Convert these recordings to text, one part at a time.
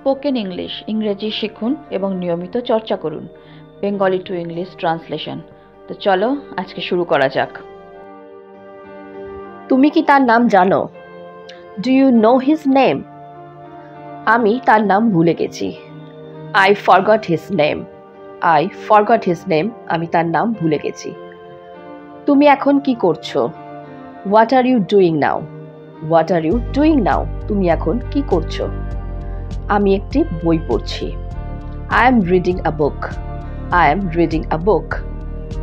Spoken English ইংরেজি শিখুন এবং নিয়মিত চর্চা করুন। Bengali to English translation. তো চলো আজকে শুরু করা যাক। তুমি কি তার নাম জানো? Do you know his name? আমি তার নাম ভুলে গেছি। I forgot his name. I forgot his name. আমি তার নাম ভুলে গেছি। তুমি এখন কি করছো? What are you doing now? What are you doing now? তুমি এখন কি করছো? আমি একটি বই পড়ছি। I am reading a book. I am reading a book.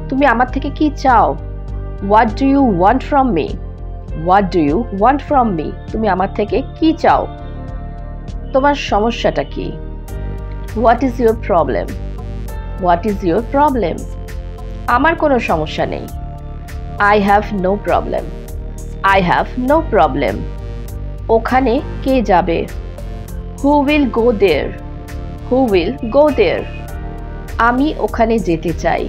তুমি আমার থেকে কি চাও? What do you want from me? What do you want from me? তুমি আমার থেকে কি চাও? তোমার সমস্যাটা কি? What is your problem? What is your problem? আমার কোনো সমস্যা নেই। I have no problem. I have no problem. ওখানে কে যাবে? Who will go there? Who will go there? আমি ওখানে যেতে চাই।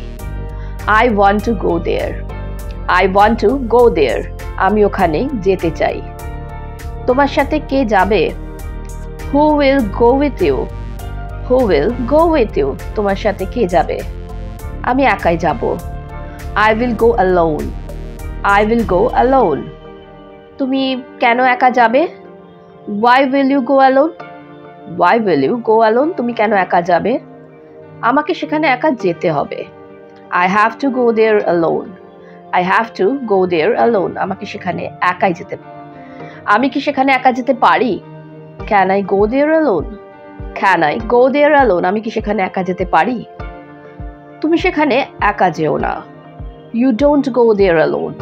I want to go there. I want to go there. আমি ওখানে যেতে চাই। তোমার সাথে কে যাবে? Who will go with you? Who will go with you? তোমার সাথে কে যাবে? আমি একাই যাব। I will go alone. I will go alone. তুমি কেন একা যাবে? Why will you go alone? Why will you go alone? তুমি কেন একা যাবে? আমাকে সেখানে একা যেতে হবে। I have to go there alone. I have to go there alone. আমাকে সেখানে একাই যেতে। আমি কি সেখানে একা যেতে পারি? Can I go there alone? Can I go there alone? আমি কি সেখানে একা যেতে পারি? তুমি সেখানে একা যেও না। You don't go there alone.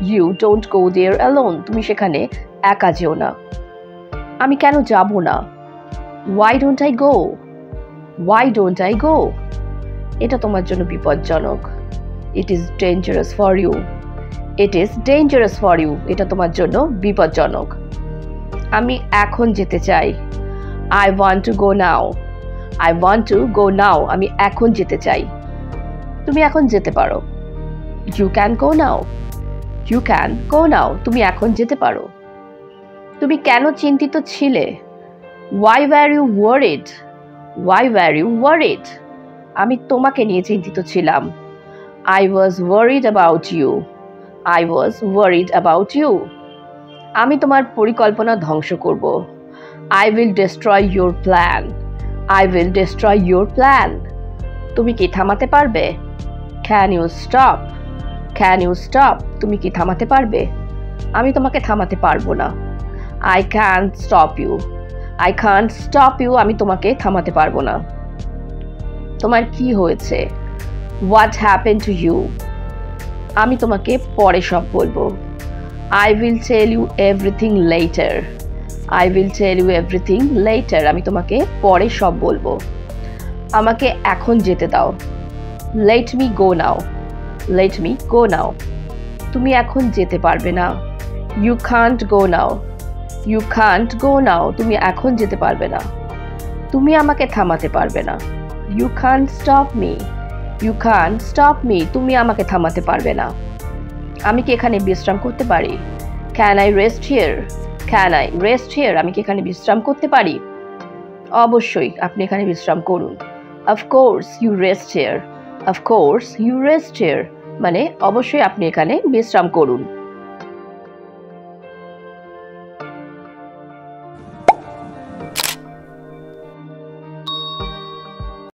You don't go there alone. তুমি সেখানে একা যেও না। আমি কেন যাব না? Why don't I go? Why don't I go? এটা তোমার জন্য বিপজ্জনক। It is dangerous for you. It is dangerous for you. এটা তোমার জন্য বিপজ্জনক। আমি এখন যেতে চাই। I want to go now. I want to go now. আমি এখন যেতে চাই। তুমি এখন যেতে পারো। You can go now. You can go now. তুমি এখন যেতে পারো। তুমি কেন চিন্তিত ছিলে? Why were you worried? Why were you worried? আমি তোমাকে নিয়ে চিন্তিত ছিলাম। I was worried about you. I was worried about you. আমি তোমার পরিকল্পনা ধ্বংস করব। I will destroy your plan. I will destroy your plan. তুমি কি থামাতে পারবে? Can you stop? Can you stop? তুমি কি থামাতে পারবে? আমি তোমাকে থামাতে পারবো না। I can't stop you. I can't stop you. আমি তোমাকে থামাতে পারবো না। তোমার কি হয়েছে? What happened to you? আমি তোমাকে পরে সব বলবো। I will tell you everything later. I will tell you everything later. আমি তোমাকে পরে সব বলবো। আমাকে এখন যেতে দাও। Let me go now. Let me go now. তুমি এখন যেতে পারবে না। You can't go now. You can't go now. তুমি এখন যেতে পারবে না। তুমি আমাকে থামাতে পারবে না। You can't stop me. You can't stop me. তুমি আমাকে থামাতে পারবে না। আমি কি এখানে বিশ্রাম করতে পারি? Can I rest here? Can I rest here? আমি কি এখানে বিশ্রাম করতে পারি? অবশ্যই আপনি এখানে বিশ্রাম করুন। Of course you rest here. Of course you rest here মানে অবশ্যই আপনি এখানে বিশ্রাম করুন।